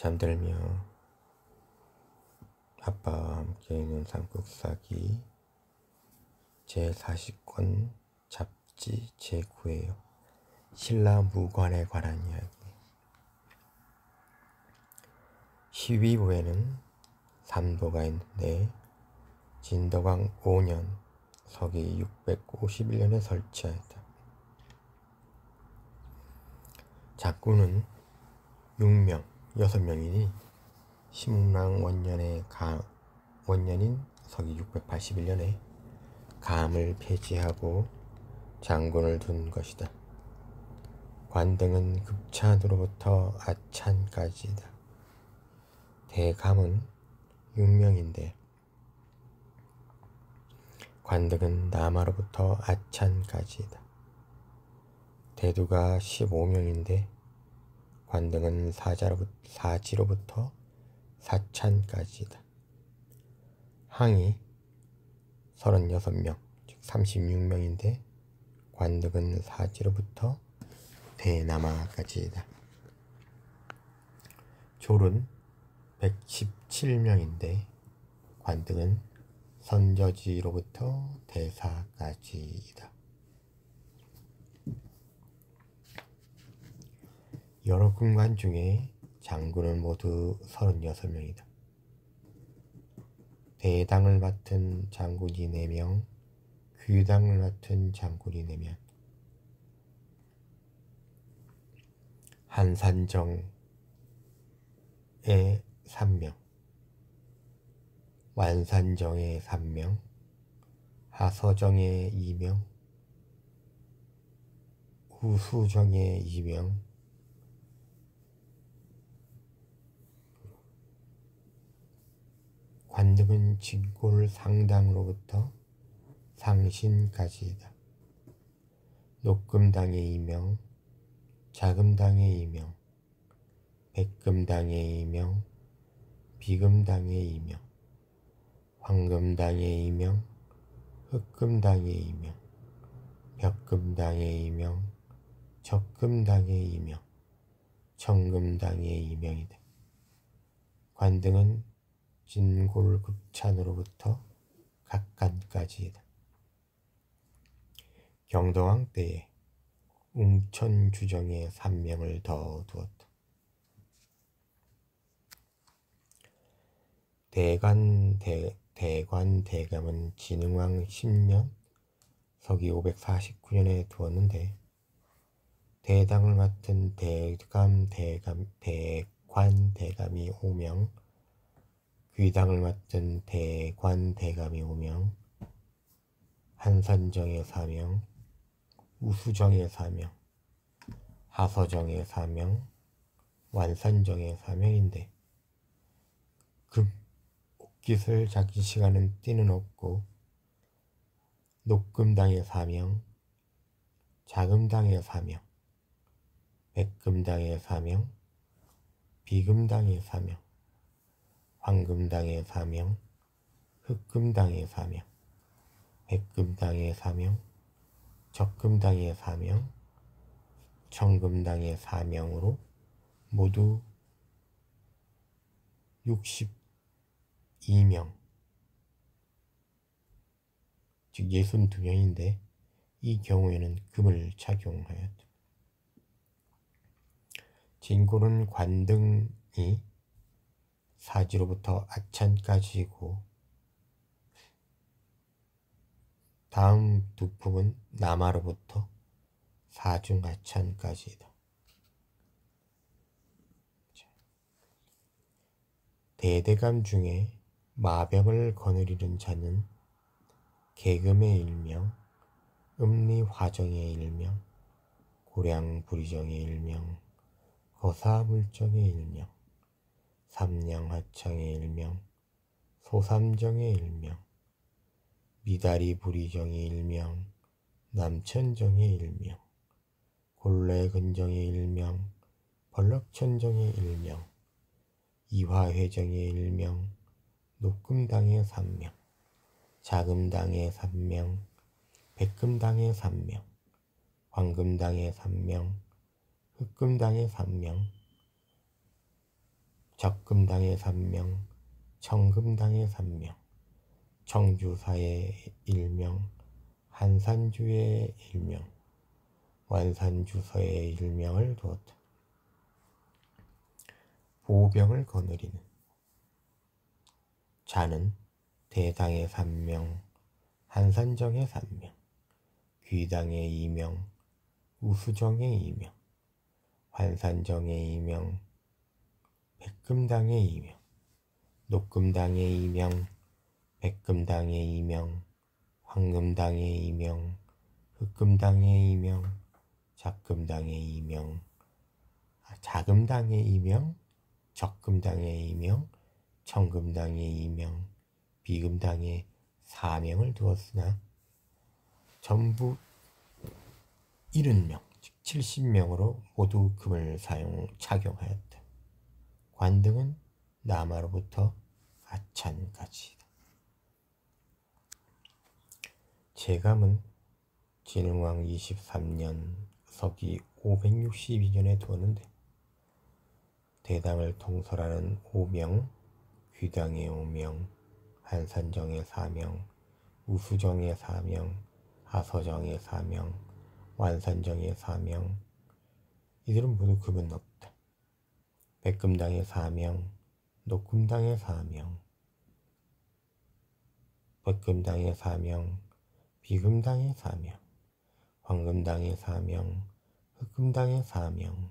잠들며 아빠와 함께 있는 삼국사기 제40권 잡지 제9회요. 신라 무관에 관한 이야기. 12부에는 삼도가 있는데 진덕왕 5년 서기 651년에 설치하였다. 작군은 6명, 6명이니 심랑 원년인 서기 681년에 감을 폐지하고 장군을 둔 것이다. 관등은 급찬으로부터 아찬까지이다. 대감은 6명인데 관등은 남하로부터 아찬까지이다. 대두가 15명인데 관등은 사지로부터 사찬까지이다. 항이 36명, 즉 36명인데 관등은 사지로부터 대남하까지이다. 졸은 117명인데 관등은 선저지로부터 대사까지이다. 여러 군관 중에 장군은 모두 36명이다. 대당을 맡은 장군이 4명, 귀당을 맡은 장군이 4명, 한산정에 3명, 완산정에 3명, 하서정에 2명, 후수정에 2명, 관등은 진골 상당으로부터 상신까지이다. 녹금당에 2명, 자금당에 2명, 백금당에 2명, 비금당에 2명, 황금당에 2명, 흑금당에 2명, 벽금당에 2명, 적금당에 2명, 청금당에 2명이다. 관등은 진골급찬으로부터 각간까지이다. 경동왕 때에 웅천주정에 3명을 더 두었다. 대관대감은 진흥왕 10년 서기 549년에 두었는데 대당을 맡은 대관대감이 5명, 귀당을 맡은 대관대감이 5명, 한산정에 4명, 우수정에 4명, 하서정에 4명, 완산정에 4명인데 옷깃을 자기 시간은 띠는 없고 녹금당에 4명, 자금당에 4명, 백금당에 4명, 비금당에 4명, 황금당에 4명, 흑금당에 4명, 백금당에 4명, 적금당에 4명, 청금당에 4명으로 모두 62명, 즉 62명인데 이 경우에는 금을 착용하였다. 진골은 관등이 사지로부터 아찬까지이고 다음 두 품은 남하로부터 사중아찬까지이다. 대대감 중에 마병을 거느리는 자는 계금의 1명, 음리화정의 1명, 고량부리정의 1명, 거사물정의 1명, 삼량하청의 1명, 소삼정의 1명, 미다리부리정의 1명, 남천정의 1명, 골래근정의 1명, 벌럭천정의 1명, 이화회정의 1명, 녹금당의 3명, 자금당의 3명, 백금당의 3명, 황금당의 3명, 흑금당의 3명, 적금당의 3명, 청금당의 3명, 청주사의 1명, 한산주의 1명, 완산주서의 1명을 두었다. 보병을 거느리는 자는 대당의 3명, 한산정의 3명, 귀당의 2명, 우수정의 2명, 환산정의 2명, 백금당의 2명, 녹금당의 2명, 백금당의 2명, 황금당의 2명, 흑금당의 2명, 작금당의 2명, 자금당의 2명, 적금당의 2명, 청금당의 2명, 비금당의 4명을 두었으나 전부 70명, 즉 70명으로 모두 금을 착용하였다. 관등은 남하로부터 아찬까지이다. 제감은 진흥왕 23년 서기 562년에 두었는데 대당을 통솔하는 5명, 귀당의 5명, 한산정의 4명, 우수정의 4명, 하서정의 4명, 완산정의 4명, 이들은 모두 금은 없다. 백금당의 4명, 녹금당의 4명, 백금당의 4명, 비금당의 4명, 황금당의 4명, 흑금당의 4명,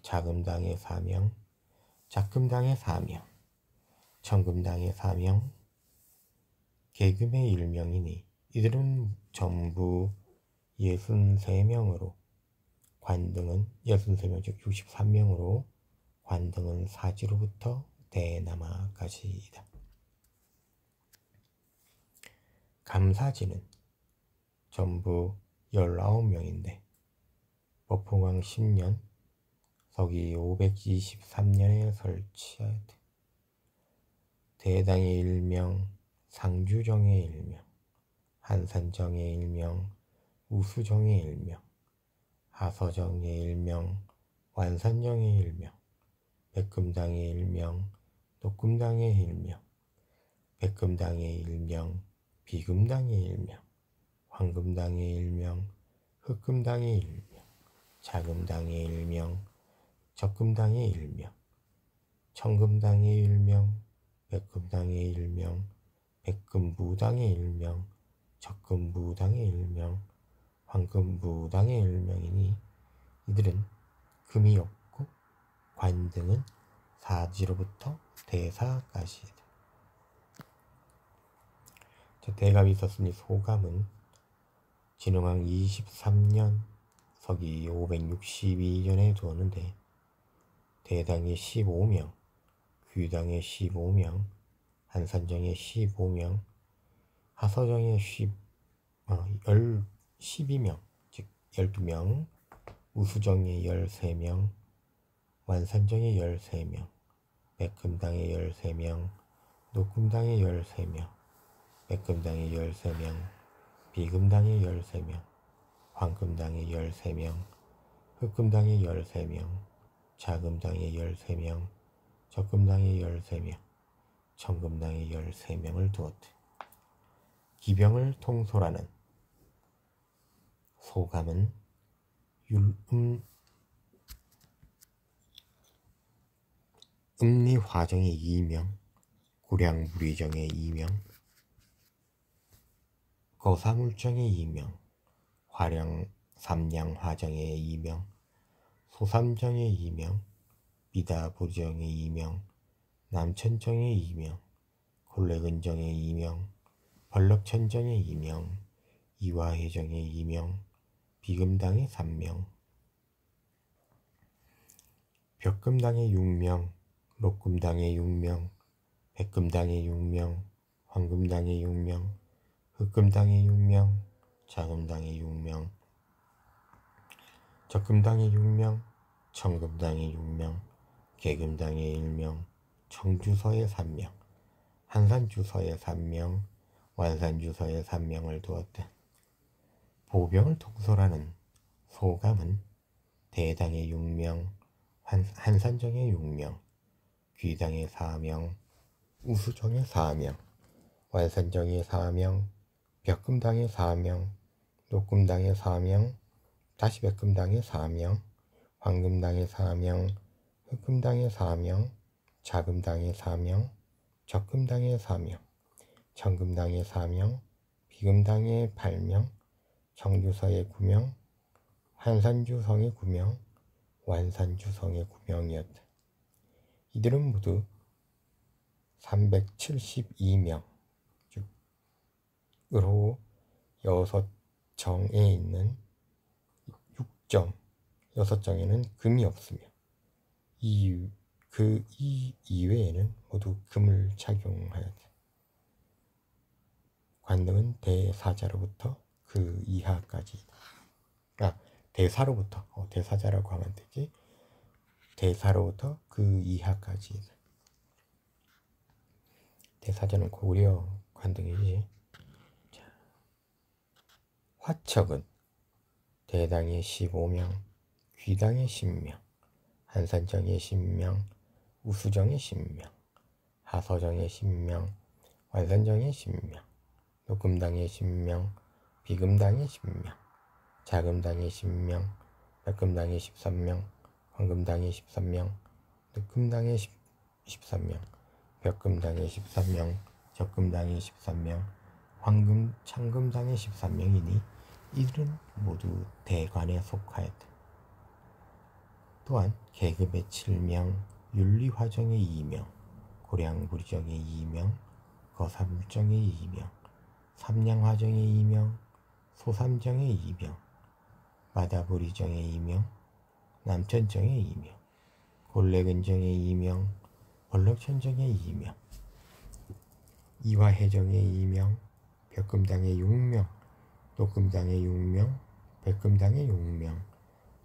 자금당의 4명, 작금당의 4명, 청금당의 4명, 계금의 1명이니 이들은 전부 63명으로 관등은 63명 즉 63명으로 관등은 사지로부터 대남하까지이다. 감사지는 전부 19명인데 법흥왕 10년 서기 523년에 설치하였다. 대당의 1명, 상주정의 1명, 한산정의 1명, 우수정의 1명, 하서정의 1명, 완산정의 1명, 백금당의 1명, 녹금당의 1명, 백금당의 1명, 비금당의 1명, 황금당의 1명, 흑금당의 1명, 자금당의 1명, 적금당의 1명, 청금당의 1명, 백금당의 1명, 백금부당의 1명, 적금부당의 1명, 황금부당의 1명이니 이들은 금이 없고 관등은 사지로부터 대사까지이다. 대감이 있었으니 소감은 진흥왕 23년 서기 562년에 두었는데 대당의 15명, 귀당의 15명, 한산정의 15명, 하서정의 12명, 즉 12명, 우수정의 13명, 완산정의 13명, 백금당의 13명, 녹금당의 13명, 백금당의 13명, 비금당의 13명, 황금당의 13명, 흑금당의 13명, 자금당의 13명, 적금당의 13명, 청금당의 13명을 두었다. 기병을 통솔하는 소감은 음리화정의 2명, 구량무리정의 2명, 거사물정의 2명, 삼량화정의 2명, 소삼정의 2명, 비다부정의 2명, 남천정의 2명, 콜레근정의 2명, 벌럭천정의 2명, 이화해정의 2명, 비금당의 3명, 벽금당의 6명, 녹금당의 6명, 백금당의 6명, 황금당의 6명, 흑금당의 6명, 자금당의 6명, 적금당의 6명, 청금당의 6명, 계금당의 1명, 청주서의 3명, 한산주서의 3명, 완산주서의 3명을 두었다. 보병을 통솔하는 소감은 대당의 6명, 한산정의 6명, 귀당의 사명, 우수정의 사명, 완산정의 사명, 벽금당의 사명, 녹금당의 사명, 다시 벽금당의 사명, 황금당의 사명, 흑금당의 사명, 자금당의 사명, 적금당의 사명, 천금당의 사명, 비금당의 발명, 청주서의 구명, 한산주성의 구명, 완산주성의 구명이었다. 이들은 모두 372명, 즉 을호 6정에 있는 6정, 6정에는 금이 없으며 그 이외에는 모두 금을 착용하였다. 관등은 대사자로부터 그 이하까지, 대사로부터, 대사자라고 하면 되지, 대사로부터 그 이하까지. 대사자는 고구려 관등이지. 자, 화척은 대당의 15명, 귀당의 10명, 한산정의 10명, 우수정의 10명, 하서정의 10명, 완산정의 10명, 녹금당의 10명, 비금당의 10명, 자금당의 10명, 백금당의 13명, 황금당의 13명, 늑금당의 13명, 벽금당의 13명, 적금당의 13명, 창금당의 13명이니 이들은 모두 대관에 속하였다. 또한 계급의 7명, 윤리화정의 2명, 고량부리정의 2명, 거삼정의 2명, 삼량화정의 2명, 소삼정의 2명, 마다부리정의 2명, 남천정의 2명, 골래근정의 2명, 벌럭천정의 2명, 이화해정의 2명, 벽금당의 6명, 녹금당의 6명, 백금당의 6명,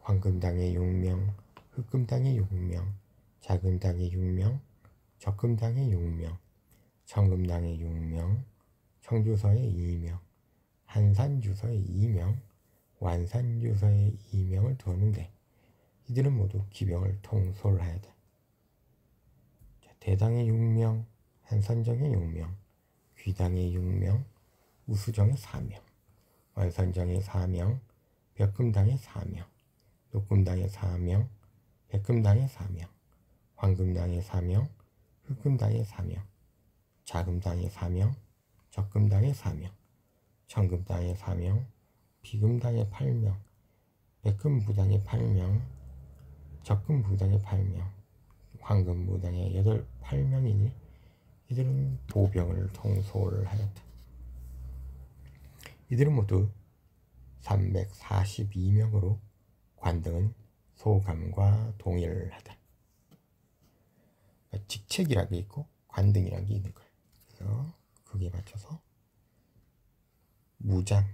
황금당의 6명, 흑금당의 6명, 자금당의 6명, 적금당의 6명, 청금당의 6명, 청주서의 2명, 한산주서의 2명, 완산주서의 2명을 두었는데 이들은 모두 기병을 통솔하였다. 대당의 6명, 한산정의 6명, 귀당의 6명, 우수정의 4명, 완산정의 4명, 벽금당의 4명, 녹금당의 4명, 백금당의 4명, 황금당의 4명, 흑금당의 4명, 자금당의 4명, 적금당의 4명, 천금당의 4명, 비금당의 8명, 백금부당의 8명, 적금부당의 8명, 황금부당의 8명이니 이들은 보병을 통솔하였다. 이들은 모두 342명으로 관등은 소감과 동일하다. 직책이라는 게 있고 관등이라는 게 있는 거예요. 그래서 그게 맞춰서 무장,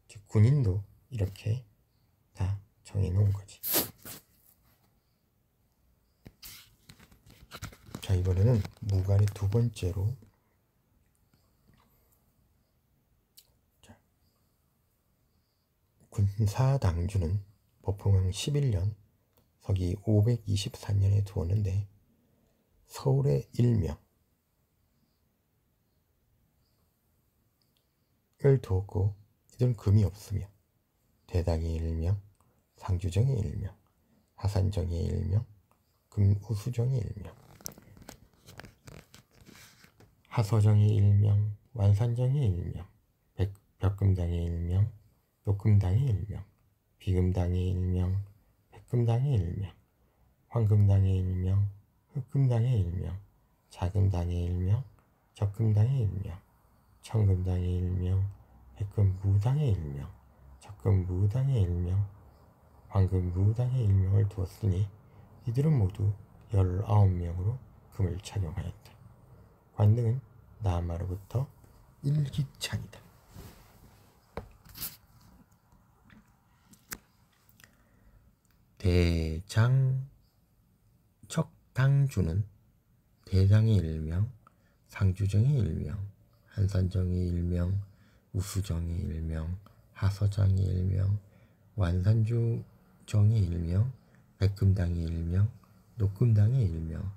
즉 군인도 이렇게 다 정해놓은 거지. 자, 이번에는 무관의 두 번째로, 군사당주는 법흥왕 11년 서기 524년에 두었는데 서울에 1명을 두었고 이들은 금이 없으며 대당에 1명, 상주정에 1명, 하산정에 1명, 금우수정에 1명, 하서정에 1명, 완산정에 1명, 벽금당에 1명, 녹금당에 1명, 비금당에 1명, 백금당에 1명, 황금당에 1명, 흑금당에 1명, 자금당에 1명, 적금당에 1명, 천금당에 1명, 백금무당에 1명, 적금무당에 1명, 황금무당에 1명을 두었으니 이들은 모두 19명으로 금을 착용하였다. 관등은 남하로부터 일기찬이다. 대장척당주는 대장의 1명, 상주정의 1명, 한산정의 1명, 우수정의 1명, 하서정의 1명, 완산주정의 1명, 백금당의 1명, 녹금당의 1명,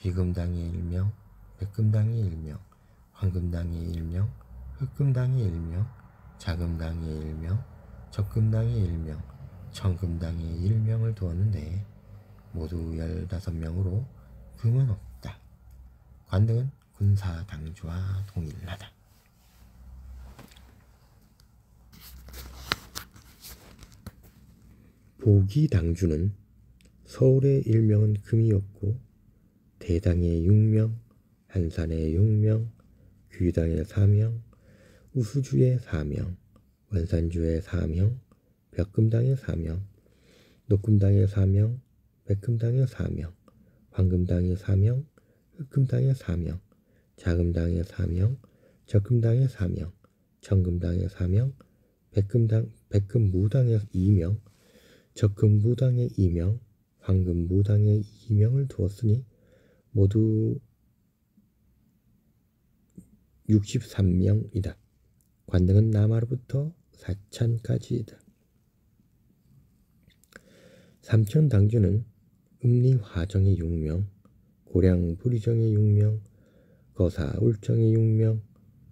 비금당의 일명, 백금당의 일명, 황금당의 일명, 흑금당의 일명, 자금당의 일명, 적금당의 일명, 천금당의 일명을 두었는데 모두 15명으로 금은 없다. 관등은 군사당주와 동일하다. 보기당주는 서울의 일명은 금이었고 대당의 6명, 한산의 6명, 귀당의 4명, 우수주의 4명, 원산주의 4명, 벽금당의 4명, 녹금당의 4명, 백금당의 4명, 황금당의 4명, 흑금당의 4명, 자금당의 4명, 적금당의 4명, 천금당의 4명, 백금무당의 2명, 적금무당의 2명, 황금무당의 2명을 두었으니 모두 63명이다. 관등은 남하로부터 사찬까지이다. 삼천당주는 음리화정의 6명, 고량부리정의 6명, 거사울정의 6명,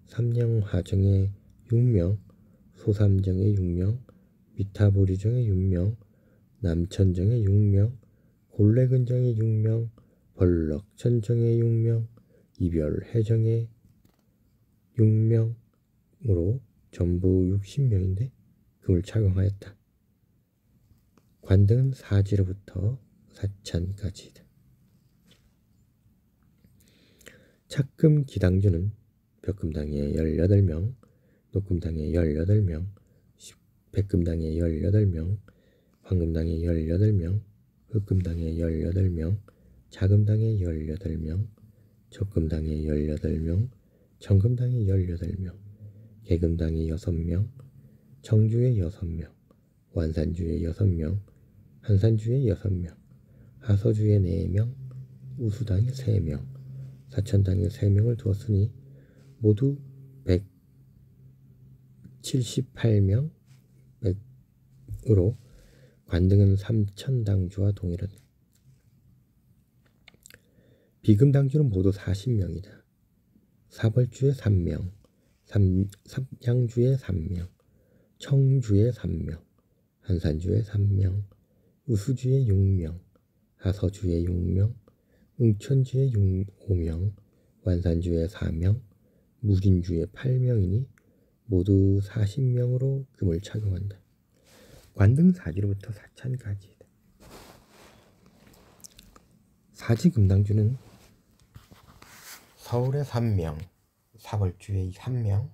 삼령화정의 6명, 소삼정의 6명, 미타부리정의 6명, 남천정의 6명, 골래근정의 6명, 벌럭천정의 6명, 이별해정의 6명으로 전부 60명인데 금을 착용하였다. 관등은 사지로부터 사찬까지이다. 착금 기당주는 벽금당의 18명, 녹금당의 18명, 백금당의 18명, 황금당의 18명, 흑금당의 18명, 자금당의 18명, 적금당의 18명, 천금당의 18명, 계금당의 6명, 청주의 6명, 완산주의 6명, 한산주의 6명, 하서주의 4명, 우수당의 3명, 사천당의 3명을 두었으니 모두 178명으로 관등은 삼천당주와 동일하다. 비금당주는 모두 40명이다. 사벌주의 3명, 삼양주의 3명, 청주의 3명, 한산주의 3명, 우수주의 6명, 하서주의 6명, 응천주의 5명, 완산주의 4명, 무진주의 8명이니 모두 40명으로 금을 착용한다. 관등 사지로부터 사찬까지이다. 사지금당주는 서울의 3명, 사벌주의 3명,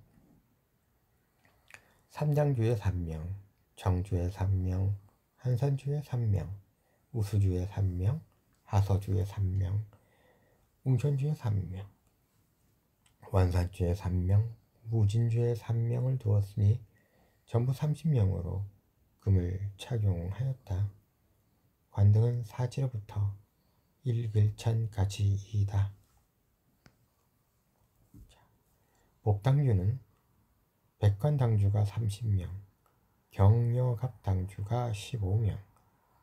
삼장주의 3명, 청주의 3명, 한산주의 3명, 우수주의 3명, 하서주의 3명, 웅천주의 3명, 완산주의 3명, 무진주의 3명을 두었으니 전부 30명으로 금을 착용하였다. 관등은 사지로부터 일길천까지이다. 복당주는 백관당주가 30명, 경여갑당주가 15명,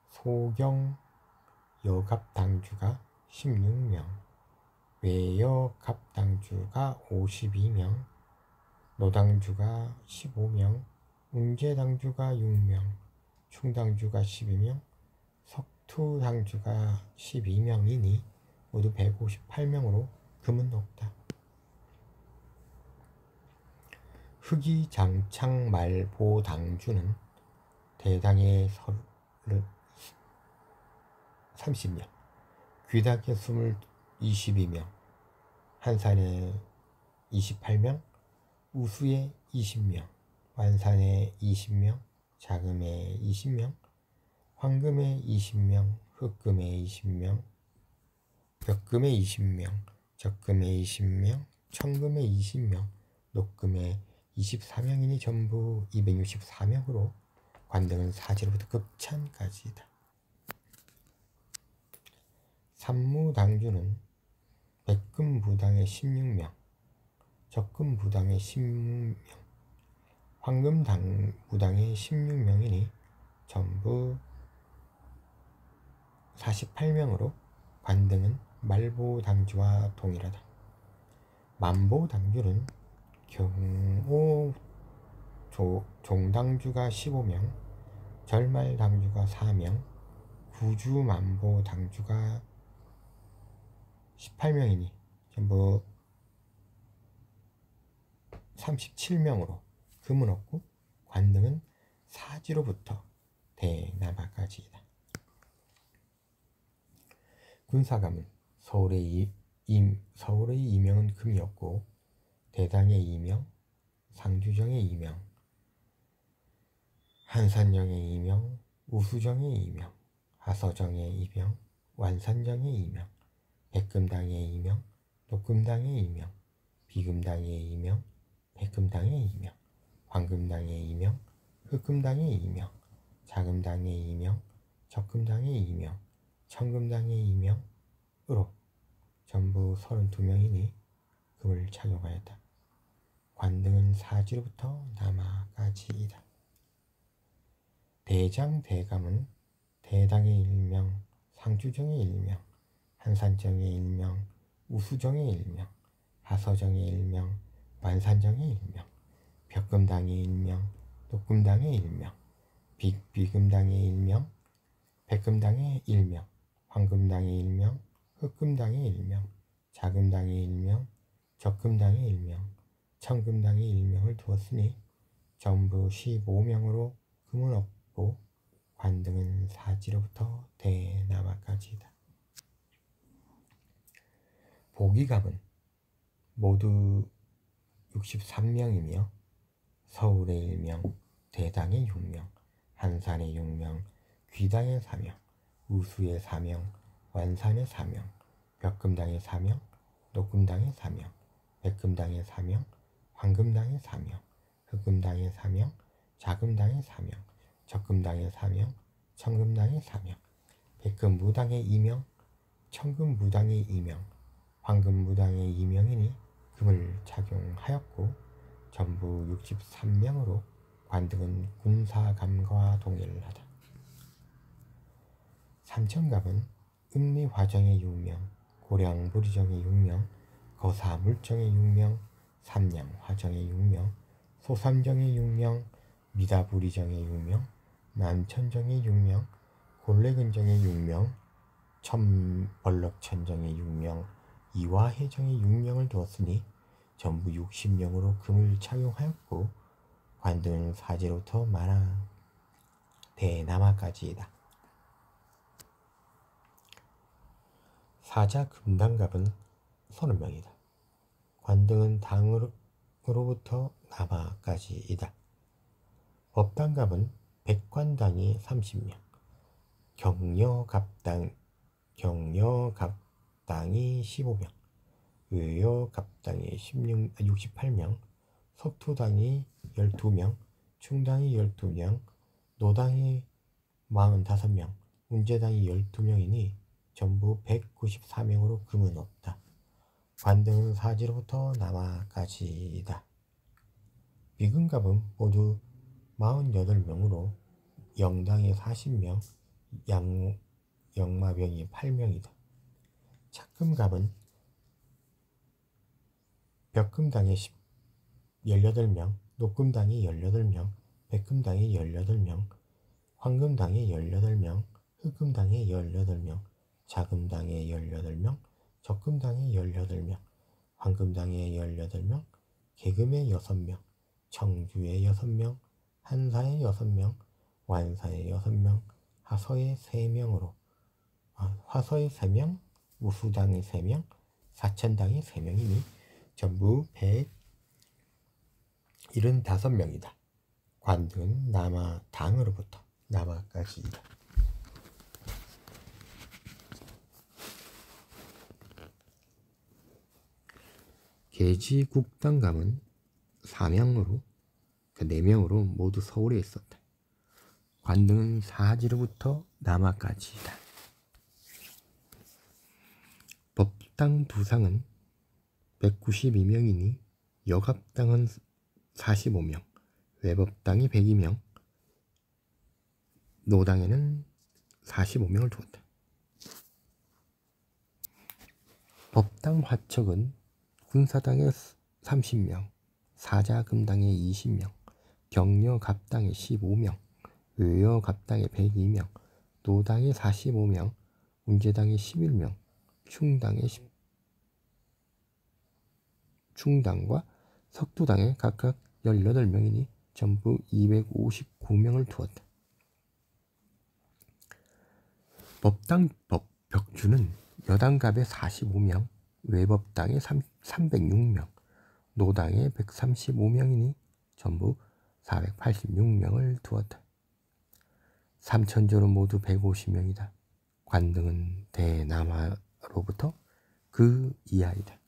소경여갑당주가 16명, 외여갑당주가 52명, 노당주가 15명, 운제당주가 6명, 충당주가 12명, 석투당주가 12명이니 모두 158명으로 금은 높다. 흑이장창말보당주는 대당의 30명, 귀당의 22명, 한산의 28명, 우수의 20명, 완산의 20명, 자금의 20명, 황금의 20명, 흑금의 20명, 벽금의 20명, 적금의 20명, 천금의 20명, 녹금의 24명이니 전부 264명으로 관등은 사지로부터 급찬까지이다. 삼무당주는 백금부당의 16명, 적금부당의 16명, 황금무당의 16명이니 전부 48명으로 관등은 말보당주와 동일하다. 만보당주는 경오 종당주가 15명, 절말당주가 4명, 구주만보당주가 18명이니 전부 37명으로 금은 없고 관등은 사지로부터 대나마까지이다. 군사감은 서울의 이명은 금이 없고 대당의 이명, 상주정의 이명, 한산정의 이명, 우수정의 이명, 하서정의 이명, 완산정의 이명, 백금당의 이명, 녹금당의 이명, 비금당의 이명, 백금당의 이명, 황금당의 이명, 흑금당의 이명, 자금당의 이명, 적금당의 이명, 천금당의 이명으로 전부 32명이니 금을 착용하였다. 관등은 사지로부터 남아까지이다. 대장 대감은 대당의 일명, 상주정의 일명, 한산정의 일명, 우수정의 일명, 하서정의 일명, 완산정의 일명, 벽금당의 일명, 녹금당의 일명, 비금당의 일명, 백금당의 일명, 황금당의 일명, 흑금당의 일명, 자금당의 일명, 적금당의 일명, 천금당의 일명을 두었으니 전부 15명으로 금은 없고 관등은 사지로부터 대나마까지이다. 보기감은 모두 63명이며 서울의 1명, 대당의 6명, 한산의 6명, 귀당의 4명, 우수의 4명, 완산의 4명, 벽금당의 4명, 녹금당의 4명, 백금당의 4명, 황금당의 4명, 흑금당의 4명, 자금당의 4명, 적금당의 4명, 천금당의 4명, 백금무당의 2명, 천금무당의 2명, 황금무당의 2명이니 금을 착용하였고 전부 63명으로 관등은 군사감과 동일하다. 삼천갑은 음리화정의 6명, 고량부리정의 6명, 거사물정의 6명, 삼량화정의 6명, 소삼정의 6명, 미다부리정의 6명, 남천정의 6명, 골래근정의 6명, 천벌럭천정의 6명, 이화해정의 6명을 두었으니 전부 60명으로 금을 착용하였고 관등은 사지로부터 많아 대나마까지이다. 사자 금당갑은 30명이다. 관등은 당으로부터 남아까지이다. 법당갑은 백관당이 30명, 경여갑당이 15명, 의여갑당이 68명, 석투당이 12명, 충당이 12명, 노당이 45명, 운제당이 12명이니 전부 194명으로 금은 없다. 관등은 사지로부터 남아까지이다. 비금갑은 모두 48명으로 영당이 40명, 영마병이 8명이다. 착금갑은 벽금당이 18명, 녹금당이 18명, 백금당이 18명, 황금당이 18명, 흑금당이 18명, 자금당이 18명, 적금당이 18명, 황금당이 18명, 계금의 6명, 청주의 6명, 한사의 6명, 완사의 6명, 하서의 3명으로 화서의 3명, 우수당의 3명, 사천당의 3명이니 전부 175명이다. 관등은 당으로부터 남아까지이다. 계지국당감은 4명으로 4명으로 모두 서울에 있었다. 관등은 사지로부터 남아까지이다. 법당 두상은 192명이니 여갑당은 45명, 외법당이 102명, 노당에는 45명을 두었다. 법당 화척은 군사당에 30명, 사자금당에 20명, 격려갑당에 15명, 외여갑당에 102명, 노당에 45명, 운제당에 11명, 충당과 석두당에 각각 18명이니 전부 259명을 두었다. 법당 벽주는 여당갑에 45명, 외법당에 306명, 노당에 135명이니 전부 486명을 두었다. 삼천조는 모두 150명이다. 관등은 대남하로부터 그 이하이다.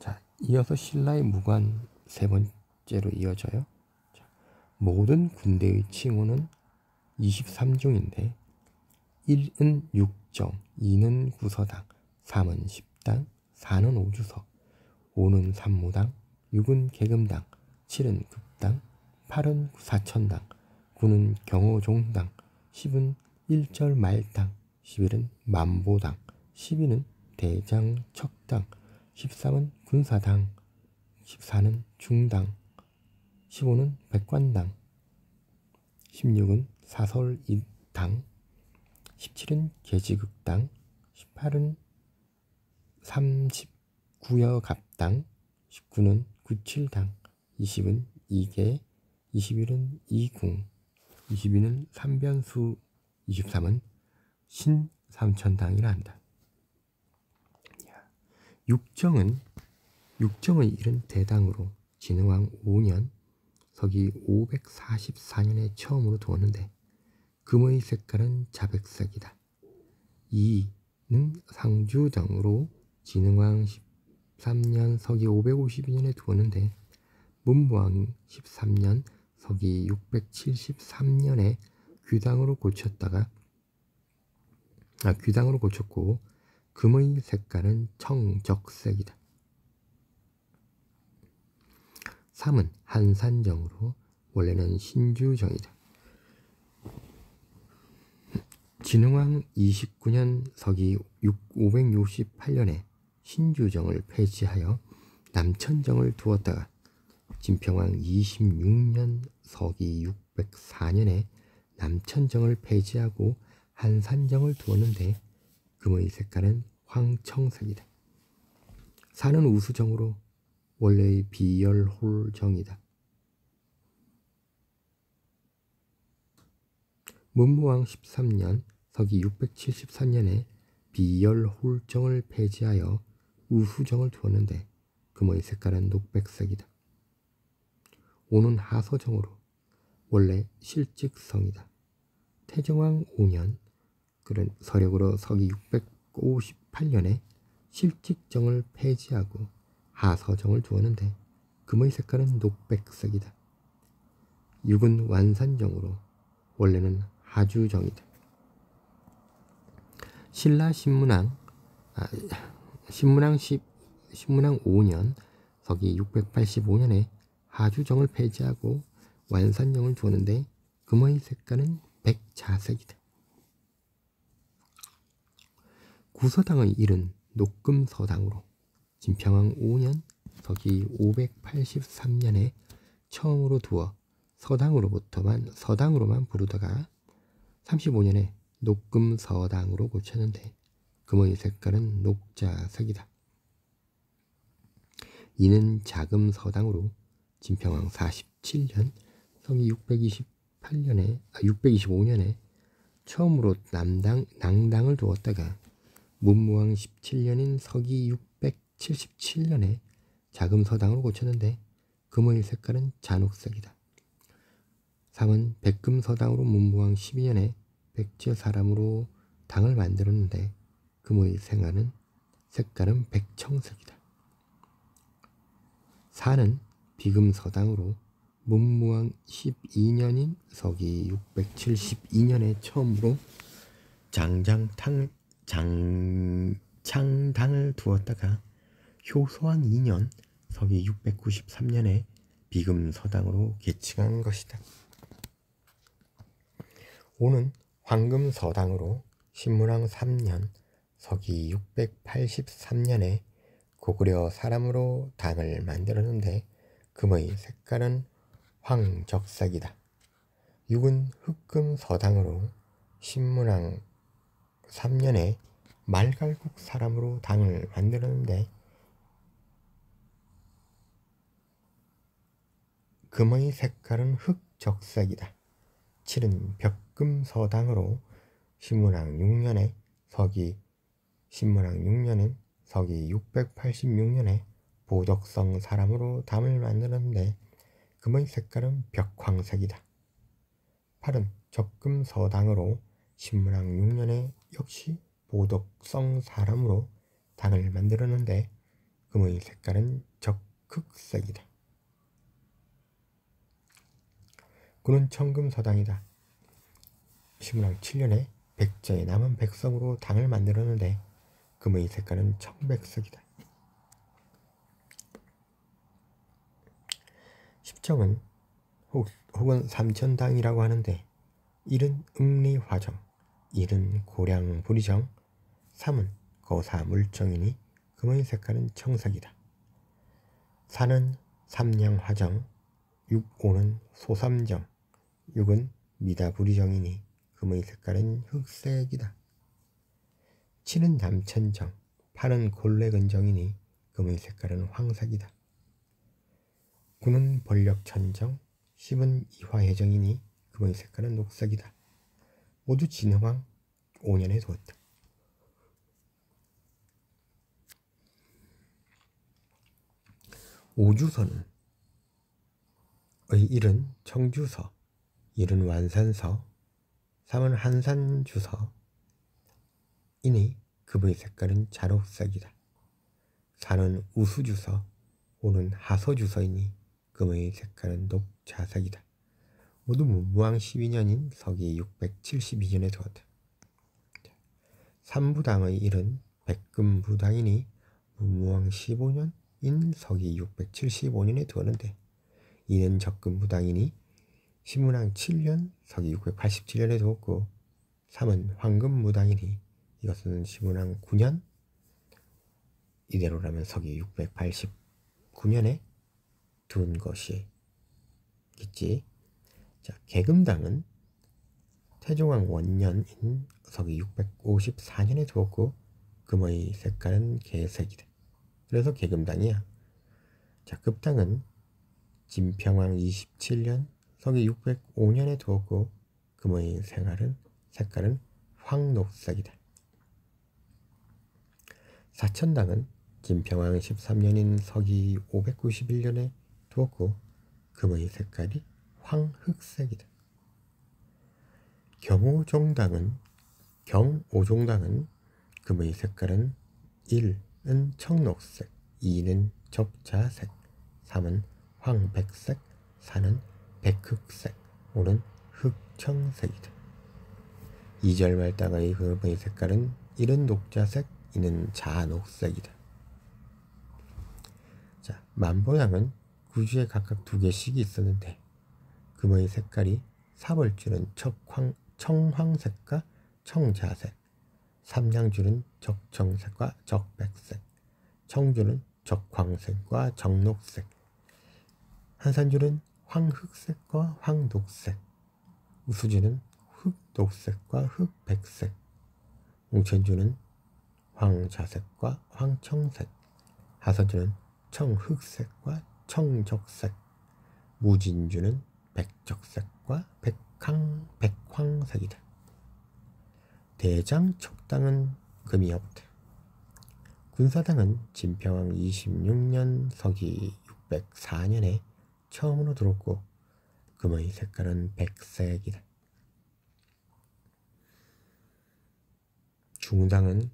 자, 이어서 신라의 무관 세 번째로 이어져요. 자, 모든 군대의 칭호는 23종인데 1은 6정, 2는 구서당, 3은 10당, 4는 오주서, 5는 산무당, 6은 계금당, 7은 급당, 8은 사천당, 9는 경호종당, 10은 일절말당, 11은 만보당, 12는 대장척당, 13은 군사당, 14는 중당, 15는 백관당, 16은 사설당, 17은 계지극당, 18은 39여갑당, 19는 구칠당, 20은 이계, 21은 이궁, 22는 삼변수, 23은 신삼천당이라 한다. 육정의 일은 대당으로 진흥왕 5년 서기 544년에 처음으로 두었는데 금의 색깔은 자백색이다. 2는 상주정으로 진흥왕 13년 서기 552년에 두었는데 문무왕 13년 서기 673년에 귀당으로 고쳤고 금의 색깔은 청적색이다. 3은 한산정으로 원래는 신주정이다. 진흥왕 29년 서기 568년에 신주정을 폐지하여 남천정을 두었다가 진평왕 26년 서기 604년에 남천정을 폐지하고 한산정을 두었는데 금의 색깔은 황청색이다. 4는 우수정으로 원래의 비열홀정이다. 문무왕 13년 서기 673년에 비열홀정을 폐지하여 우수정을 두었는데 금의 색깔은 녹백색이다. 5는 하서정으로 원래 실직성이다. 태정왕 5년 그런 서력으로 서기 658년에 실직정을 폐지하고 하서정을 두었는데 금의 색깔은 녹백색이다. 6은 완산정으로 원래는 하주정이다. 신라 신문왕 5년 서기 685년에 하주정을 폐지하고 완산정을 두었는데 금의 색깔은 백자색이다. 구서당의 일은 녹금서당으로 진평왕 5년 서기 583년에 처음으로 두어 서당으로만 부르다가 35년에 녹금서당으로 고쳤는데 금의 색깔은 녹자색이다. 이는 자금서당으로 진평왕 47년 서기 625년에 처음으로 낭당을 두었다가 문무왕 17년인 서기 677년에 자금서당으로 고쳤는데 금의 색깔은 잔혹색이다. 3은 백금서당으로 문무왕 12년에 백제사람으로 당을 만들었는데 금의 색깔은 백청색이다. 4는 비금서당으로 문무왕 12년인 서기 672년에 처음으로 장창당을 두었다가 효소왕 2년 서기 693년에 비금서당으로 개칭한 것이다. 5는 황금서당으로 신문왕 3년 서기 683년에 고구려 사람으로 당을 만들었는데 금의 색깔은 황적색이다. 6은 흑금 서당으로 신문왕 3년에 말갈국 사람으로 당을 만들었는데 금의 색깔은 흑적색이다. 7은 벽금 서당으로 신문왕 6년에 서기 686년에 보덕성 사람으로 담을 만들었는데 금의 색깔은 벽황색이다. 8은 적금 서당으로 신문왕 6년에 역시 보덕성 사람으로 당을 만들었는데 금의 색깔은 적흑색이다. 9는 청금 서당이다. 신문왕 7년에 백제의 남은 백성으로 당을 만들었는데 금의 색깔은 청백색이다. 10정은 혹은 삼천당이라고 하는데 1은 응리화정, 2는 고량부리정, 3은 거사물정이니 금의 색깔은 청색이다. 4는 삼량화정, 6, 5는 소삼정, 6은 미다부리정이니 금의 색깔은 흑색이다. 7은 남천정, 8은 골래근정이니 금의 색깔은 황색이다. 9는 벌력천정, 10은 이화해정이니 금의 색깔은 녹색이다. 모두 진흥왕 5년에 두었다. 오주서는 의 1은 청주서, 2은 완산서, 3은 한산주서 이니 금의 색깔은 잔혹색이다. 4는 우수주서, 5는 하서주서이니 금의 색깔은 녹자색이다. 모두 문무왕 12년인 서기 672년에 두었다. 삼부당의 1은 백금부당이니 문무왕 15년인 서기 675년에 두었는데 2는 적금부당이니 신문왕 7년 서기 687년에 두었고 3은 황금무당이니 이것은 신문왕 9년 이대로라면 서기 689년에 둔 것이겠지. 자, 계금당은 태종왕 원년인 서기 654년에 두었고 금의 색깔은 개색이다. 그래서 계금당이야. 자, 급당은 진평왕 27년 서기 605년에 두었고 금의 색깔은 황녹색이다. 사천당은 진평왕 13년인 서기 591년에 두었고 금의 색깔이 황흑색이다. 경오종당은 금의 색깔은 1은 청록색, 2는 적자색, 3은 황백색, 4는 백흑색, 5는 흑청색이다. 2절 말당의 금의 색깔은 1은 녹자색, 2는 자녹색이다. 자, 만보당은 구주에 각각 2개씩이 있었는데 금의 색깔이 사벌주는 청황색과 청자색, 삼량주는 적청색과 적백색, 청주는 적황색과 적녹색, 한산주는 황흑색과 황녹색, 우수주는 흑녹색과 흑백색, 웅천주는 황자색과 황청색, 하서주는 청흑색과 청적색, 무진주는 백적색과 백황색이다. 대장촉당은 금이 없다. 군사당은 진평왕 26년 서기 604년에 처음으로 들었고 금의 색깔은 백색이다. 중당은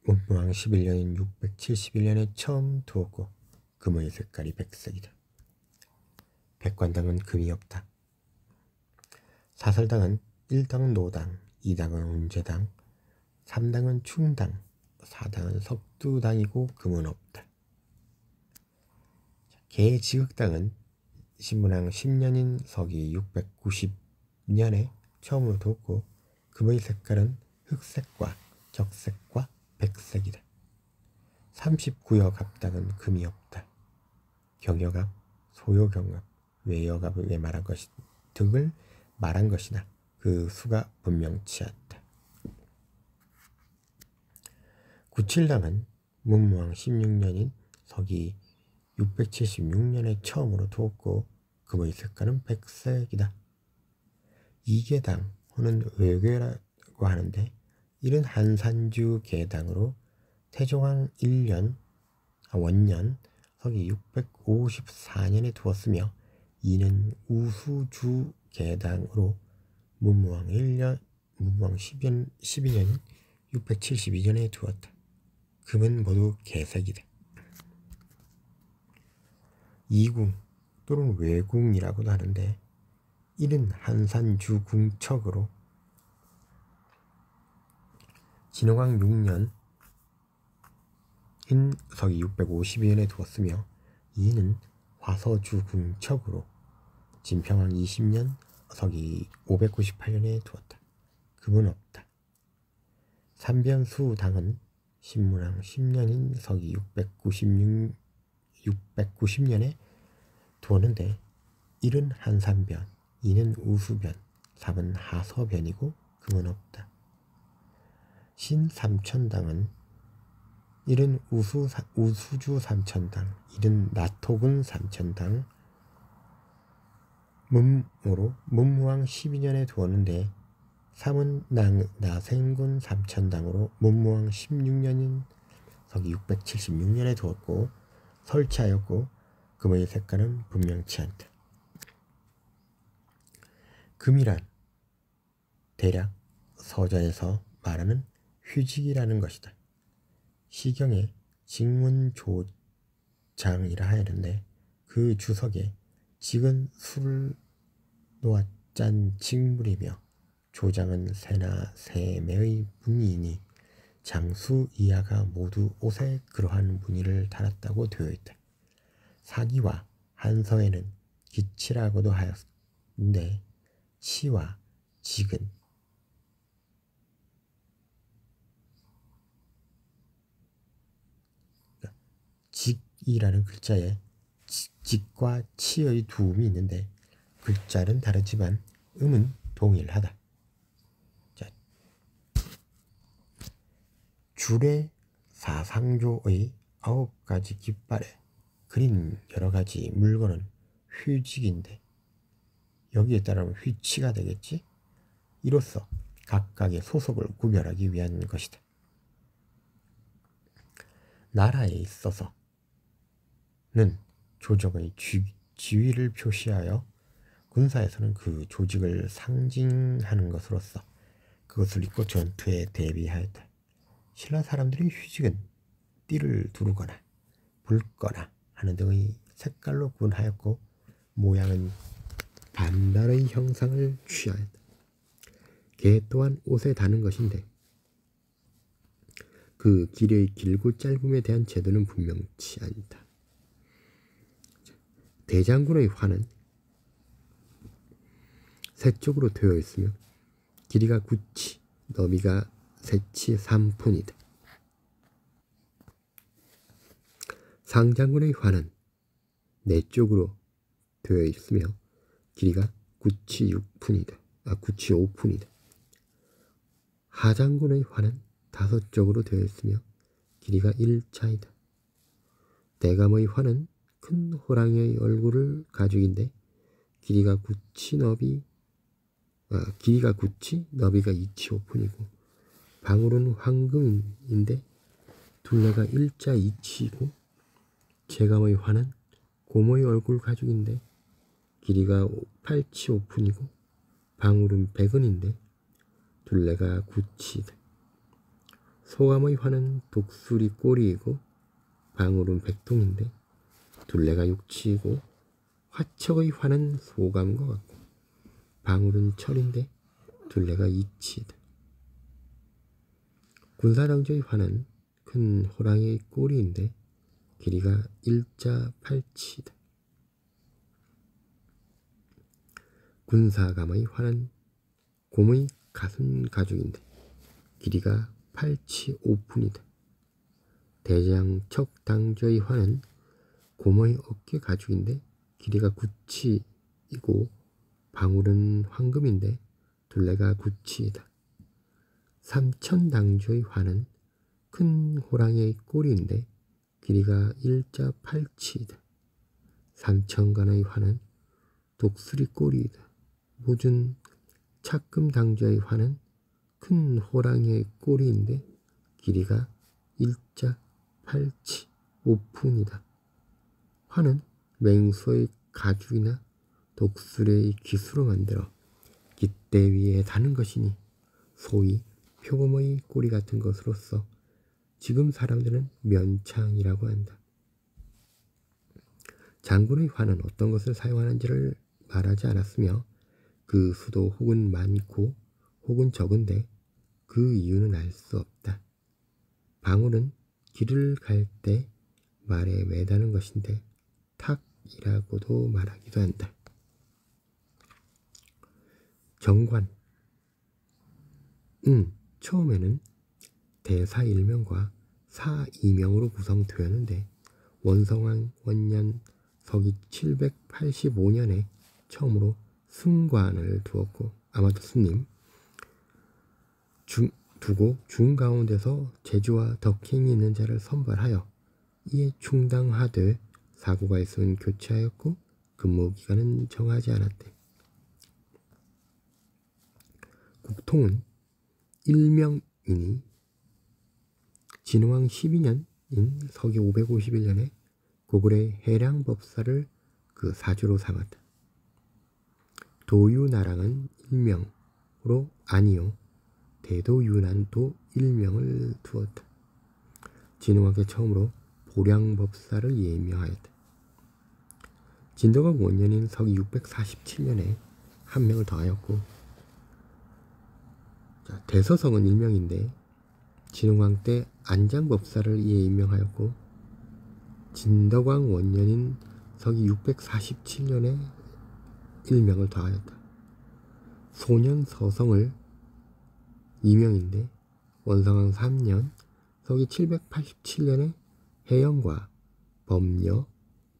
문무왕 11년인 671년에 처음 두었고 금의 색깔이 백색이다. 백관당은 금이 없다. 사설당은 1당은 노당, 2당은 운제당, 3당은 충당, 4당은 석두당이고 금은 없다. 계지극당은 신문왕 10년인 서기 690년에 처음으로 두었고 금의 색깔은 흑색과 적색과 백색이다. 39여 갑당은 금이 없다. 경여갑, 소요경갑, 외여갑을 말한 것이 등을 말한 것이나 그 수가 분명치 않다. 97당은 문무왕 16년인 서기 676년에 처음으로 두었고 금의 색깔은 백색이다. 이계당 호는 외괴라고 하는데 이는 한산주 계당으로 태종왕 1년 원년 서기 654년에 두었으며 이는 우수주 계당으로 문무왕 12년인 672년에 두었다. 금은 모두 개색이다. 이궁 또는 외궁이라고도 하는데 이는 한산주 궁척으로 진흥왕 6년 인 서기 652년에 두었으며 이는 화서주 궁척으로 진평왕 20년 서기 598년에 두었다. 금은 없다. 삼변수당은 신문왕 10년인 서기 690년에 두었는데 1은 한산변, 2는 우수변, 3은 하서변이고 금은 없다. 신삼천당은 1은 우수주 삼천당, 1은 나토군 삼천당, 문무로 문무왕 12년에 두었는데 3은 나생군 삼천당으로 문무왕 16년인 서기 676년에 두었고 설치하였고 금의 색깔은 분명치 않다. 금이란 대략 서전에서 말하는 휴직이라는 것이다. 시경에 직문조장이라 하였는데 그 주석에 직은 술을 놓아 짠 직물이며 조장은 새나 새매의 무늬이니 장수 이하가 모두 옷에 그러한 무늬를 달았다고 되어 있다. 사기와 한서에는 기치라고도 하였는데 치와 직은 직이라는 글자에 직과 치의 두 음이 있는데 글자는 다르지만 음은 동일하다. 자, 줄의 사상조의 9가지 깃발에 그린 여러가지 물건은 휴직인데 여기에 따르면 휘치가 되겠지? 이로써 각각의 소속을 구별하기 위한 것이다. 나라에 있어서는 조정의 지위를 표시하여 군사에서는 그 조직을 상징하는 것으로서 그것을 입고 전투에 대비하였다. 신라 사람들의 휴직은 띠를 두르거나 붉거나 하는 등의 색깔로 구분하였고 모양은 반달의 형상을 취하였다. 개 또한 옷에 다는 것인데 그 길의 길고 짧음에 대한 제도는 분명치 않다. 대장군의 활은 세 쪽으로 되어 있으며 길이가 9치, 너비가 3치 3푼이다. 상장군의 활은 네 쪽으로 되어 있으며 길이가 9치 5푼이다. 하장군의 활은 5쪽으로 되어 있으며 길이가 1차이다. 대감의 활은 큰 호랑이의 얼굴을 가죽인데 길이가 9치, 너비가 2치 5푼이고 방울은 황금인데 둘레가 1자 2치이고 제감의 활은 곰의 얼굴 가죽인데 길이가 8치 5푼이고 방울은 백은인데 둘레가 9치이다. 소감의 활은 독수리 꼬리이고 방울은 백통인데 둘레가 6치이고 화척의 활은 소감과 같고 방울은 철인데 둘레가 2치이다. 군사랑조의 활은 큰 호랑이의 꼬리인데 길이가 1자 8치이다. 군사감의 활은 곰의 가슴 가죽인데 길이가 8치 5푼이다. 대장척 당저의 환은 곰의 어깨 가죽인데 길이가 9치이고 방울은 황금인데 둘레가 9치이다. 삼천당조의 환은 큰 호랑이의 꼬리인데 길이가 1자 8치이다. 삼천간의 환은 독수리 꼬리이다. 모준 착금당조의 환은 큰 호랑이의 꼬리인데 길이가 1자 8치 5푼이다. 환은 맹수의 가죽이나 독수리의 깃으로 만들어 깃대 위에 다는 것이니 소위 표범의 꼬리 같은 것으로서 지금 사람들은 면창이라고 한다. 장군의 환은 어떤 것을 사용하는지를 말하지 않았으며 그 수도 혹은 많고 혹은 적은데 그 이유는 알 수 없다. 방울은 길을 갈 때 말에 매다는 것인데 탁이라고도 말하기도 한다. 정관. 처음에는 대사일명과 사이명으로 구성되었는데 원성왕 원년 서기 785년에 처음으로 승관을 두었고 아마도 스님 두고 중가운데서 재주와 덕행이 있는 자를 선발하여 이에 충당하되 사고가 있으면 교체하였고 근무기간은 정하지 않았대. 국통은 일명이니 진흥왕 12년인 서기 551년에 고구려의 해량법사를 그 사주로 삼았다. 도유나랑은 일명으로 아니요 대도유난도 일명을 두었다. 진흥왕께 처음으로 보량법사를 예명하였다. 진덕왕 원년인 서기 647년에 한 명을 더하였고 대서성은 일명인데 진흥왕 때 안장법사를 이에 임명하였고 진덕왕 원년인 서기 647년에 일명을 더하였다. 소년 서성을 이명인데 원성왕 3년 서기 787년에 해영과 범여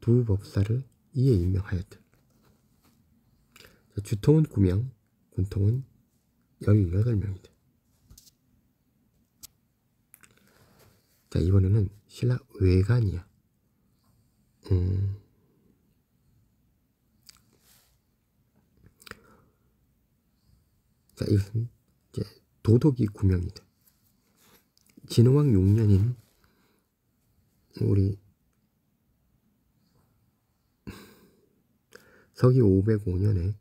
두 법사를 이에 임명하였다. 주통은 9명, 군통은 18명이다. 자, 이번에는 신라 외관이야. 자, 이것은 이제 도독이 9명이다. 진흥왕 6년인 우리 서기 505년에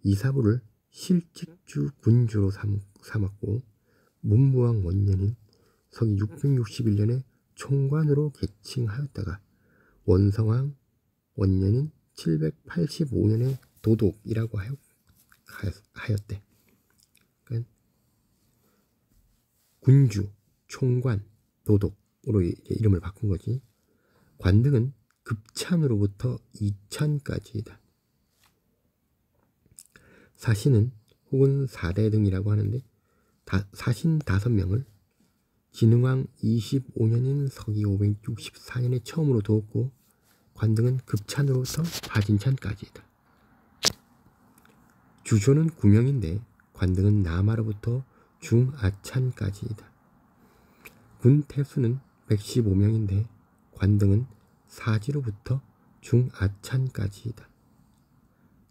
이사부를 실직주 군주로 삼았고 문무왕 원년인 서기 661년에 총관으로 계칭하였다가 원성왕 원년인 785년에 도독이라고 하였대. 그러니까 군주, 총관, 도독으로 이름을 바꾼 거지. 관등은 급찬으로부터 이찬까지이다. 사신은 혹은 사대 등이라고 하는데 사신 5명을 진흥왕 25년인 서기 564년에 처음으로 두었고 관등은 급찬으로부터 파진찬까지이다. 주조는 9명인데 관등은 남하로부터 중아찬까지이다. 군태수는 115명인데 관등은 사지로부터 중아찬까지이다.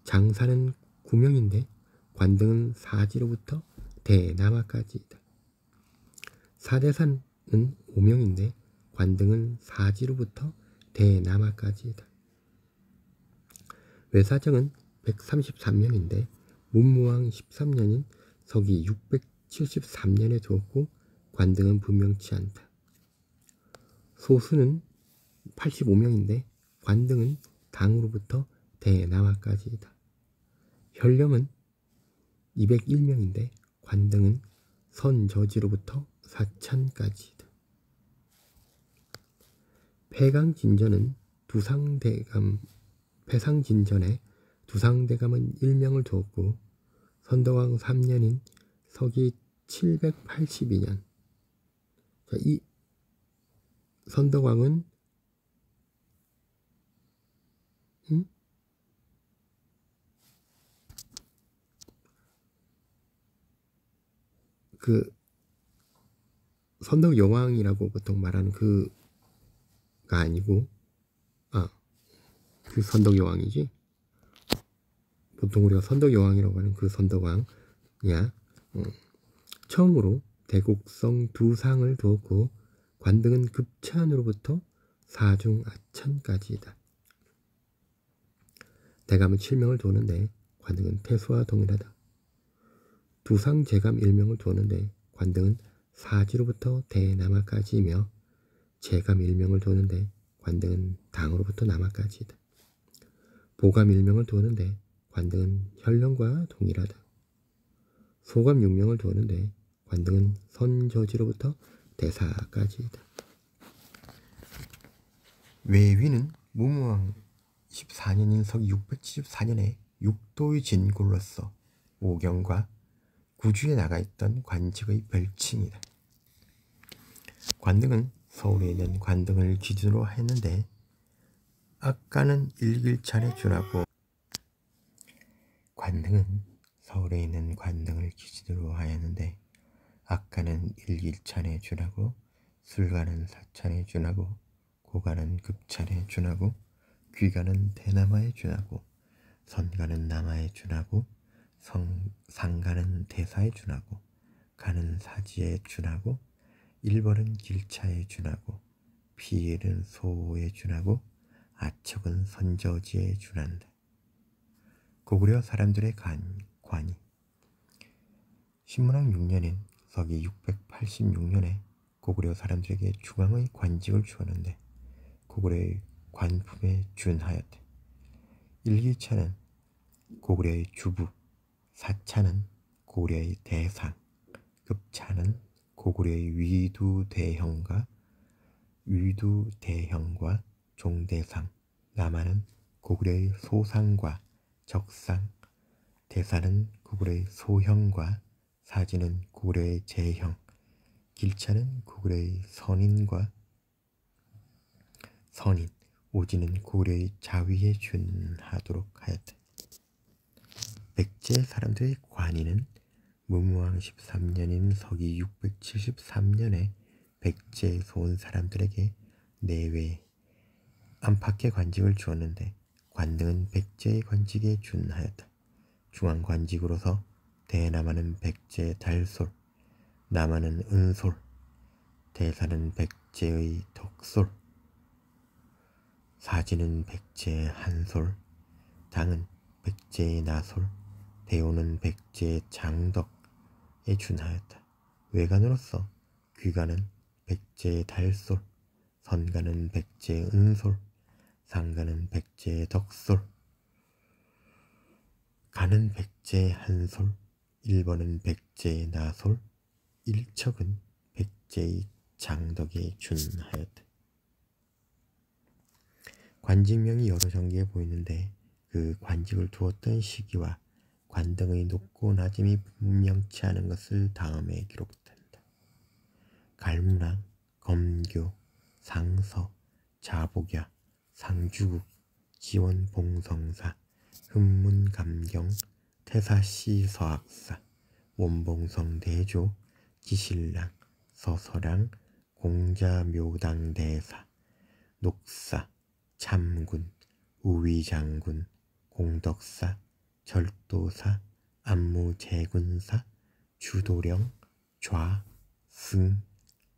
장사는 9명인데 관등은 사지로부터 대남하까지이다. 사대산은 5명인데 관등은 사지로부터 대남하까지이다. 외사정은 133명인데 문무왕 13년인 서기 673년에 두었고 관등은 분명치 않다. 소수는 85명인데 관등은 당으로부터 대남하까지이다. 현령은 201명인데 관등은 선저지로부터 사찬까지이다. 폐강진전은 패상진전에 두상대감은 1명을 두었고 선덕왕 3년인 서기 782년. 자, 이 선덕왕은 그 선덕여왕이라고 보통 말하는 그가 아니고, 그 선덕여왕이지. 보통 우리가 선덕여왕이라고 하는 그 선덕왕이야. 처음으로 대곡성 두상을 두었고 관등은 급찬으로부터 사중아찬까지이다. 대감은 7명을 두었는데 관등은 태수와 동일하다. 두상 제감 1명을 두었는데 관등은 사지로부터 대남아까지이며 제감 1명을 두었는데 관등은 당으로부터 남아까지이다. 보감 1명을 두었는데 관등은 혈령과 동일하다. 소감 6명을 두었는데 관등은 선저지로부터 대사까지이다. 외위는 무무왕 14년인 서기 674년에 육도의 진골로서 오경과 구주에 나가 있던 관직의 별칭이다. 관등은 서울에 있는 관등을 기준으로 했는데 아까는 일길찬에 준하고 관등은 서울에 있는 관등을 기준으로 하였는데 악가는 일길찬에 준하고 술가는 사찬에 준하고 고가는 급찬에 준하고 귀가는 대남아에 준하고 선가는 남아에 준하고 상가는 대사에 준하고 가는 사지에 준하고 일벌은 길차에 준하고 피일은 소에 준하고 아척은 선저지에 준한다. 고구려 사람들의 관이 신문왕 6년인 서기 686년에 고구려 사람들에게 중앙의 관직을 주었는데 고구려의 관품에 준하였다. 일기차는 고구려의 주부, 사차는 고구려의 대상, 급차는 고구려의 위두대형과 종대상, 남아는 고구려의 소상과 적상, 대사는 고구려의 소형과 사지는 고구려의 제형, 길차는 고구려의 선인과 선인, 오지는 고구려의 자위에 준하도록 하였다. 백제 사람들의 관인은 무무왕 13년인 서기 673년에 백제에서 온 사람들에게 내외 안팎의 관직을 주었는데 관등은 백제의 관직에 준하였다. 중앙관직으로서 대남아는 백제의 달솔, 남아는 은솔, 대사는 백제의 덕솔, 사지는 백제의 한솔, 당은 백제의 나솔, 대오는 백제의 장덕에 준하였다. 외관으로서 귀관은 백제의 달솔, 선관은 백제의 은솔, 상관은 백제의 덕솔, 가는 백제의 한솔, 일번은 백제의 나솔, 일척은 백제의 장덕에 준하였다. 관직명이 여러 전개에 보이는데 그 관직을 두었던 시기와 관등의 높고 낮음이 분명치 않은 것을 다음에 기록된다. 갈무랑, 검교, 상서, 자복야, 상주국, 지원봉성사, 흠문감경, 태사시서학사, 원봉성대조, 지신랑, 서서랑, 공자묘당대사, 녹사, 참군, 우위장군, 공덕사, 절도사, 안무제군사, 주도령, 좌, 승,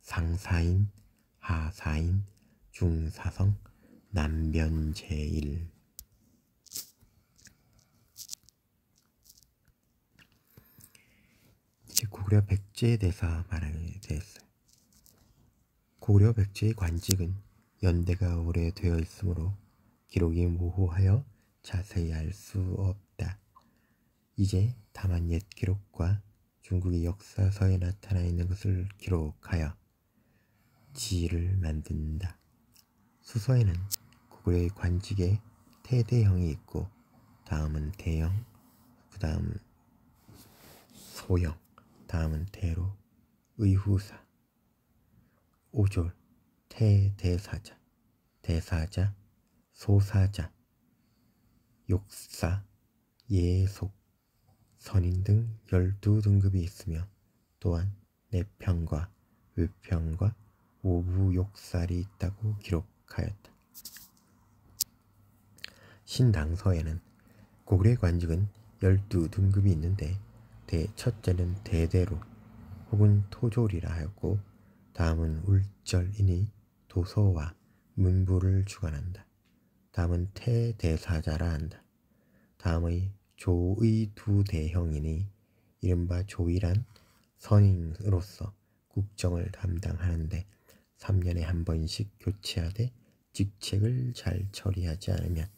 상사인, 하사인, 중사성, 남변제일. 고구려 백제에 대해서 말하게 되었어요. 고구려 백제의 관직은 연대가 오래되어 있으므로 기록이 모호하여 자세히 알 수 없다. 이제 다만 옛 기록과 중국의 역사서에 나타나 있는 것을 기록하여 지를 만든다. 수서에는 고구려의 관직에 태대형이 있고 다음은 대형, 그 다음 소형, 다음은 대로, 의후사, 5졸, 태대사자, 대사자, 소사자, 욕사, 예속, 선인 등 12등급이 있으며 또한 내평과 외평과 오부욕살이 있다고 기록하였다. 신당서에는 고구려의 관직은 12등급이 있는데 첫째는 대대로 혹은 토졸이라 하였고 다음은 울절이니 도서와 문부를 주관한다. 다음은 태대사자라 한다. 다음의 조의 두 대형이니 이른바 조이란 선인으로서 국정을 담당하는데 3년에 한 번씩 교체하되 직책을 잘 처리하면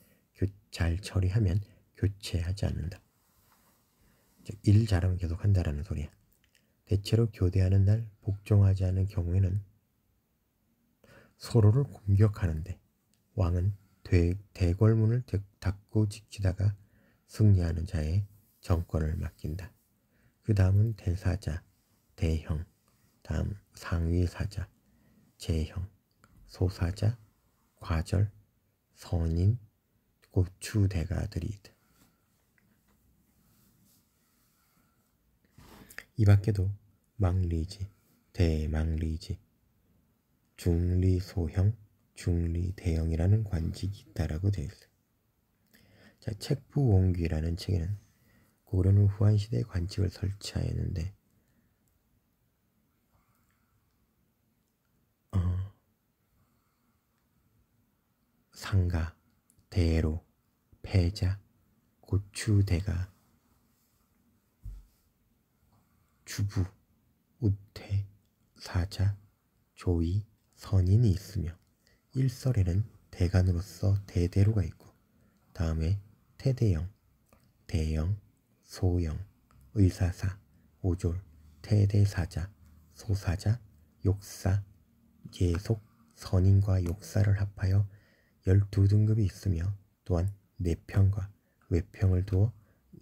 교체하지 않는다. 즉, 일 잘하면 계속 한다라는 소리야. 대체로 교대하는 날 복종하지 않은 경우에는 서로를 공격하는데 왕은 대궐문을 닫고 지키다가 승리하는 자의 정권을 맡긴다. 그 다음은 대사자, 대형, 다음 상위사자, 제형, 소사자, 과절, 선인, 고추대가들이 있다. 이 밖에도 망리지, 대망리지, 중리소형, 중리대형이라는 관직이 있다라고 되어 있어요. 자, 책부원귀라는 책에는 고구려는 후한시대에 관직을 설치하였는데 상가, 대로, 패자, 고추대가, 주부, 우태, 사자, 조이, 선인이 있으며 일설에는 대간으로서 대대로가 있고 다음에 태대형, 대형, 소형, 의사사, 오졸, 태대사자, 소사자, 욕사, 예속, 선인과 욕사를 합하여 12등급이 있으며 또한 내평과 외평을 두어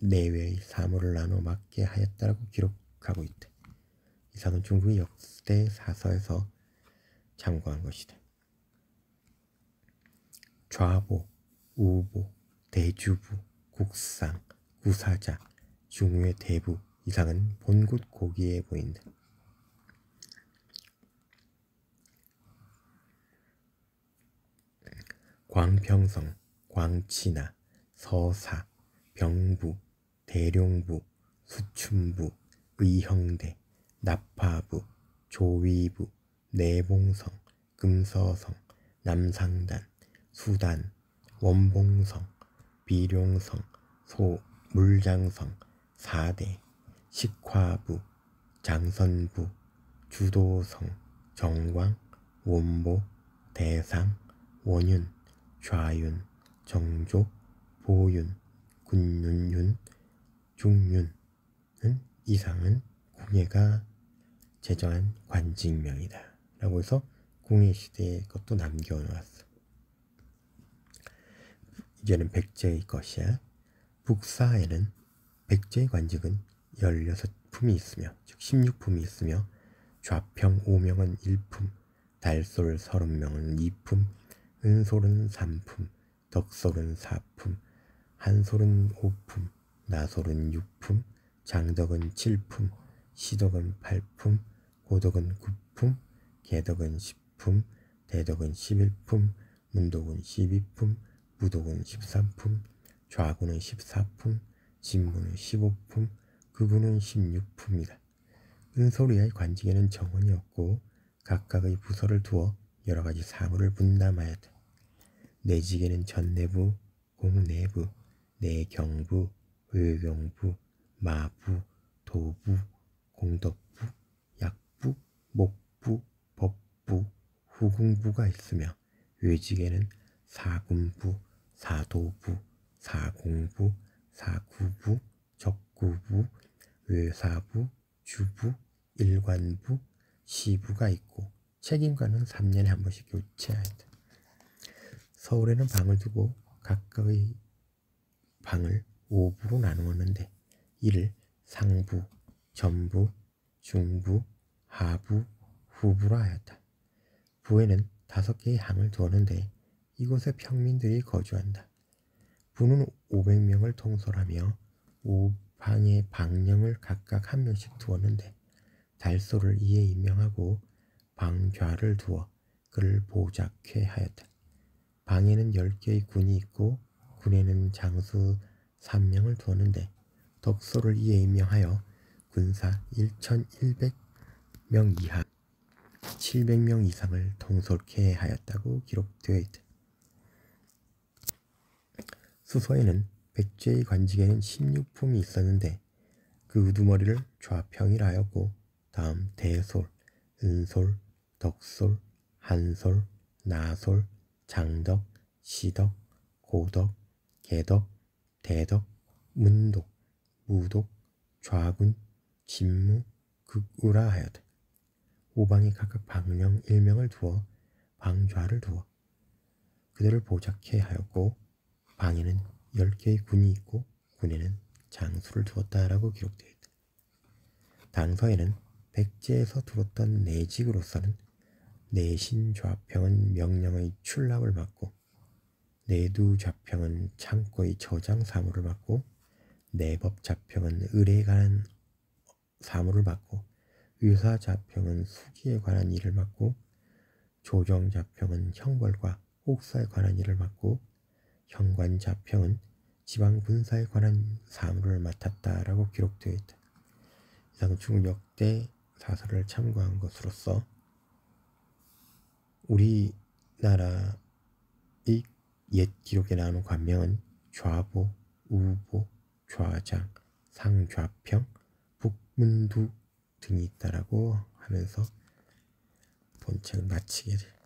내외의 사물을 나눠 맡게 하였다고 기록하고 있다. 이상은 중국의 역대 사서에서 참고한 것이다. 좌보, 우보, 대주부, 국상, 구사자, 중유의 대부 이상은 본곳 고기에 보인다. 광평성, 광치나, 서사, 병부, 대룡부, 수춘부, 의형대, 나파부, 조위부, 내봉성, 금서성, 남상단, 수단, 원봉성, 비룡성, 물장성, 사대, 식화부, 장선부, 주도성, 정광, 원보, 대상, 원윤, 좌윤, 정조, 보윤, 군윤윤, 중윤은 이상은 궁예가 제정한 관직명이다 라고 해서 궁예시대의 것도 남겨놓았어. 이제는 백제의 것이야. 북사에는 백제의 관직은 16품이 있으며 즉 16품이 있으며 좌평 5명은 1품, 달솔 30명은 2품, 은솔은 3품, 덕솔은 4품, 한솔은 5품, 나솔은 6품, 장덕은 7품, 시덕은 8품, 고덕은 9품, 개덕은 10품, 대덕은 11품, 문덕은 12품, 무덕은 13품, 좌구는 14품, 진구는 15품, 극구는 16품이다. 은솔이의 관직에는 정원이 없고 각각의 부서를 두어 여러가지 사물을 분담하였다. 내직에는 전내부, 공내부, 내경부, 외경부, 마부, 도부, 공덕부, 약부, 목부, 법부, 후궁부가 있으며 외직에는 사군부, 사도부, 사공부, 사구부, 적구부, 외사부, 주부, 일관부, 시부가 있고 책임관은 3년에 한 번씩 교체하였다. 서울에는 방을 두고 각각의 방을 5부로 나누었는데 이를 상부, 전부, 중부, 하부, 후부라 하였다. 부에는 5개의 항을 두었는데 이곳에 평민들이 거주한다. 부는 500명을 통솔하며 우방의 방령을 각각 1명씩 두었는데 달소를 이에 임명하고 방좌를 두어 그를 보잡케 하였다. 방에는 10개의 군이 있고 군에는 장수 3명을 두었는데 덕소를 이에 임명하여 군사 1100명 이하 700명 이상을 통솔케 하였다고 기록되어 있다. 수서에는 백제의 관직에는 16품이 있었는데 그 우두머리를 좌평이라 하였고 다음 대솔, 은솔, 덕솔, 한솔, 나솔, 장덕, 시덕, 고덕, 개덕, 대덕, 문독, 무독, 좌군, 진무, 극우라 하였다. 우방에 각각 방령 1명을 두어 방좌를 두어 그들을 보잡케 하였고 방에는 10개의 군이 있고 군에는 장수를 두었다라고 기록되어 있다. 당서에는 백제에서 두었던 내직으로서는 내신좌평은 명령의 출납을 맡고 내두좌평은 창고의 저장 사무를 맡고 내법좌평은 의뢰에 관한 사무를 맡고 의사좌평은 수기에 관한 일을 맡고 조정좌평은 형벌과 혹사에 관한 일을 맡고 현관좌평은 지방군사에 관한 사무를 맡았다라고 기록되어 있다. 이상 중국역대 사설을 참고한 것으로서 우리나라의 옛 기록에 나오는 관명은 좌보, 우보, 좌장, 상좌평, 북문두 등이 있다라고 하면서 본책을 마치게 됩니다.